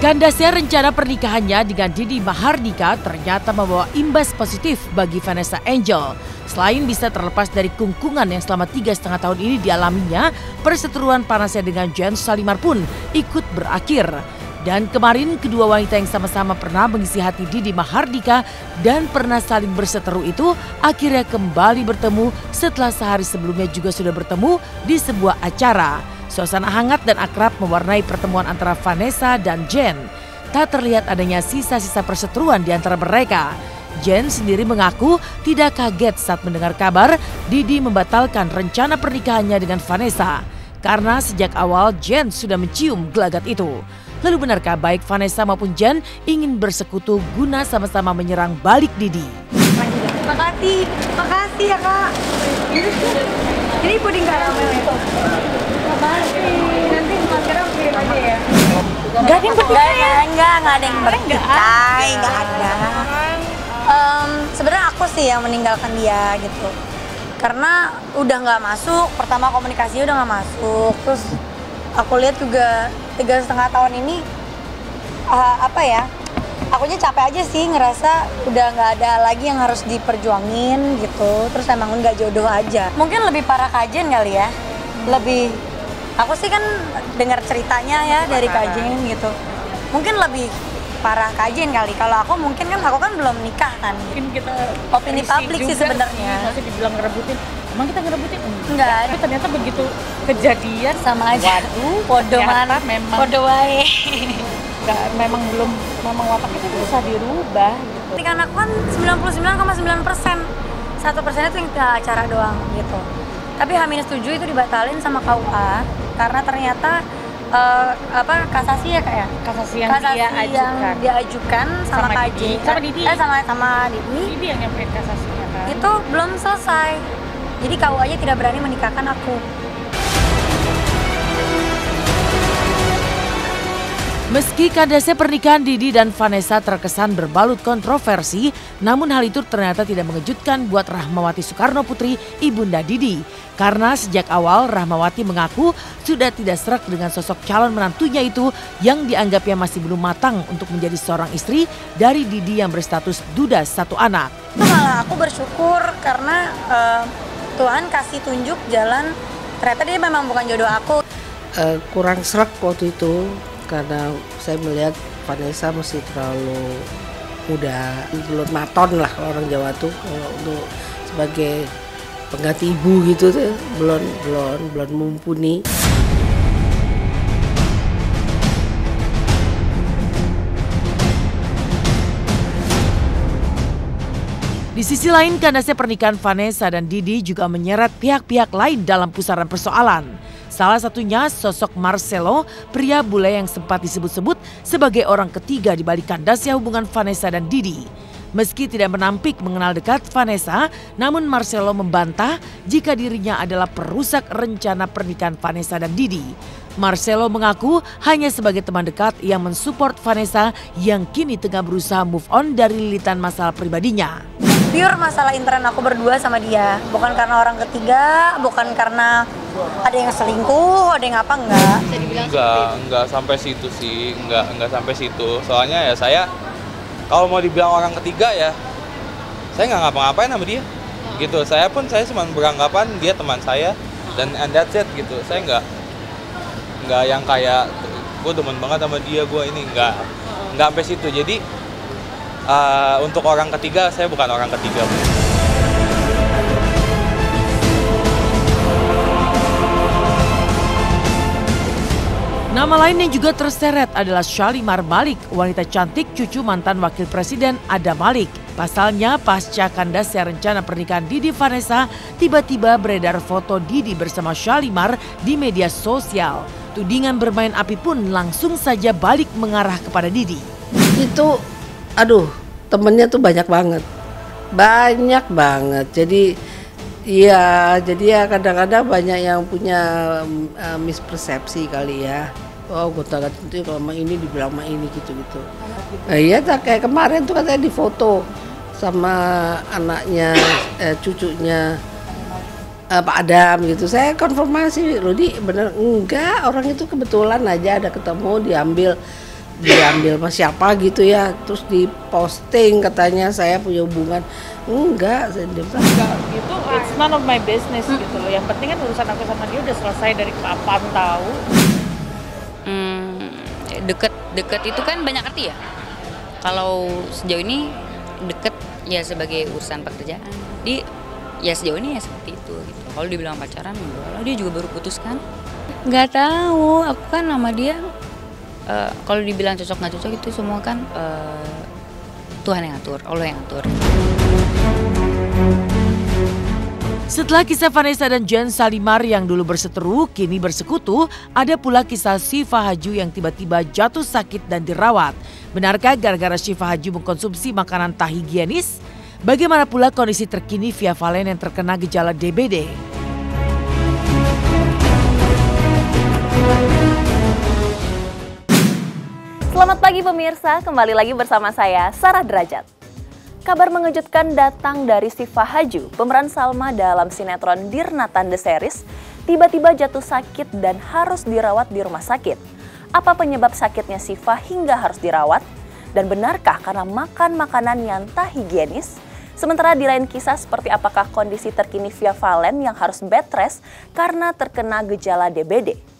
Kandasnya rencana pernikahannya dengan Didi Mahardika ternyata membawa imbas positif bagi Vanessa Angel. Selain bisa terlepas dari kungkungan yang selama 3,5 tahun ini dialaminya, perseteruan panasnya dengan Jens Salimar pun ikut berakhir. Dan kemarin kedua wanita yang sama-sama pernah mengisi hati Didi Mahardika dan pernah saling berseteru itu akhirnya kembali bertemu setelah sehari sebelumnya juga sudah bertemu di sebuah acara. Suasana hangat dan akrab mewarnai pertemuan antara Vanessa dan Jen. Tak terlihat adanya sisa-sisa perseteruan di antara mereka. Jen sendiri mengaku tidak kaget saat mendengar kabar Didi membatalkan rencana pernikahannya dengan Vanessa. Karena sejak awal Jen sudah mencium gelagat itu. Lalu benarkah baik Vanessa maupun Jen ingin bersekutu guna sama-sama menyerang balik Didi? Makasih ya Kak. Ini puding karamel ya. Makasih. Nanti Instagram kirim aja ya. Enggak ada yang bertikai. Enggak ada yang bertikai. Enggak ada. Sebenarnya aku sih yang meninggalkan dia gitu. Karena udah nggak masuk. Pertama komunikasinya udah nggak masuk. Terus aku lihat juga 3,5 tahun ini akunya capek aja sih, ngerasa udah nggak ada lagi yang harus diperjuangin gitu. Terus emang nggak jodoh aja. Mungkin lebih parah Kajen kali ya. Lebih, aku sih kan dengar ceritanya ya dari Kajen gitu. Mungkin lebih parah Kajen kali. Kalau aku mungkin kan aku kan belum nikah kan. Mungkin kita opini publik sih sebenarnya. Masih dibilang ngerebutin. Emang kita ngerebutin? Enggak. Tapi ternyata begitu kejadian sama aja. Waduh, podo ternyata memang podo wae. memang watak itu bisa dirubah gitu. Pernikahan aku kan 99,9%. 1% itu yang acara doang gitu. Tapi H-7 itu dibatalin sama KUA karena ternyata kasasi ya Kak ya? Kasasi yang diajukan sama KJ. Sama Didi. Sama Didi. Didi yang nyampein kasasinya kan. Itu belum selesai. Jadi KUA-nya tidak berani menikahkan aku. Meski kandasnya pernikahan Didi dan Vanessa terkesan berbalut kontroversi, namun hal itu ternyata tidak mengejutkan buat Rahmawati Soekarno Putri, ibunda Didi. Karena sejak awal Rahmawati mengaku sudah tidak serak dengan sosok calon menantunya itu yang dianggapnya masih belum matang untuk menjadi seorang istri dari Didi yang berstatus duda 1 anak. Itu malah aku bersyukur karena Tuhan kasih tunjuk jalan, ternyata dia memang bukan jodoh aku. Kurang serak waktu itu. Karena saya melihat Vanessa masih terlalu muda, belum maton lah kalau orang Jawa tuh, kalau untuk sebagai pengganti ibu gitu tuh belum mumpuni. Di sisi lain, kandasnya pernikahan Vanessa dan Didi juga menyeret pihak-pihak lain dalam pusaran persoalan. Salah satunya sosok Marcelo, pria bule yang sempat disebut-sebut sebagai orang ketiga di balik kandasnya hubungan Vanessa dan Didi. Meski tidak menampik mengenal dekat Vanessa, namun Marcelo membantah jika dirinya adalah perusak rencana pernikahan Vanessa dan Didi. Marcelo mengaku hanya sebagai teman dekat yang mensupport Vanessa yang kini tengah berusaha move on dari lilitan masalah pribadinya. Pure masalah intern aku berdua sama dia, bukan karena orang ketiga, bukan karena ada yang selingkuh, ada yang apa, enggak. Enggak sampai situ sih, enggak sampai situ. Soalnya ya saya kalau mau dibilang orang ketiga ya, saya nggak ngapa-ngapain sama dia. Gitu, saya cuma beranggapan dia teman saya dan and that's it gitu. Saya nggak yang kayak gue demen banget sama dia, gue ini nggak sampai situ. Jadi untuk orang ketiga, saya bukan orang ketiga. Nama lain yang juga terseret adalah Shalimar Malik, wanita cantik cucu mantan wakil presiden Adam Malik. Pasalnya pasca kandasnya rencana pernikahan Didi Vanessa, tiba-tiba beredar foto Didi bersama Shalimar di media sosial. Tudingan bermain api pun langsung saja balik mengarah kepada Didi. Itu temennya tuh banyak banget. Jadi kadang-kadang banyak yang punya mispersepsi kali ya. Oh, gonta-ganti kalau sama ini dibilang sama ini gitu-gitu. Nah, iya, kayak kemarin tuh katanya difoto sama anaknya, cucunya Pak Adam gitu. Saya konfirmasi, Rudi bener enggak, orang itu kebetulan aja ada ketemu, diambil diambil sama siapa gitu ya, terus diposting katanya saya punya hubungan. Enggak, saya bilang enggak. Itu it's none of my business gitu loh. Yang penting kan urusan aku sama dia udah selesai dari kapan tahu. Deket itu kan banyak arti ya. Kalau sejauh ini deket ya sebagai urusan pekerjaan. Ya sejauh ini ya seperti itu gitu. Kalau dibilang pacaran, enggak lah, dia juga baru putus kan. Nggak tahu, aku kan sama dia kalau dibilang cocok nggak cocok itu semua kan Tuhan yang atur, Allah yang atur. Setelah kisah Vanessa dan Jen Salimar yang dulu berseteru, kini bersekutu, ada pula kisah Syifa Haju yang tiba-tiba jatuh sakit dan dirawat. Benarkah gara-gara Syifa Haju mengkonsumsi makanan tak higienis? Bagaimana pula kondisi terkini Fia Valen yang terkena gejala DBD? Selamat pagi pemirsa, kembali lagi bersama saya Sarah Derajat. Kabar mengejutkan datang dari Syifa Haju, pemeran Salma dalam sinetron Dirnatan The Series, tiba-tiba jatuh sakit dan harus dirawat di rumah sakit. Apa penyebab sakitnya Syifa hingga harus dirawat? Dan benarkah karena makan makanan yang tak higienis? Sementara di lain kisah, seperti apakah kondisi terkini Fia Valen yang harus bed rest karena terkena gejala DBD?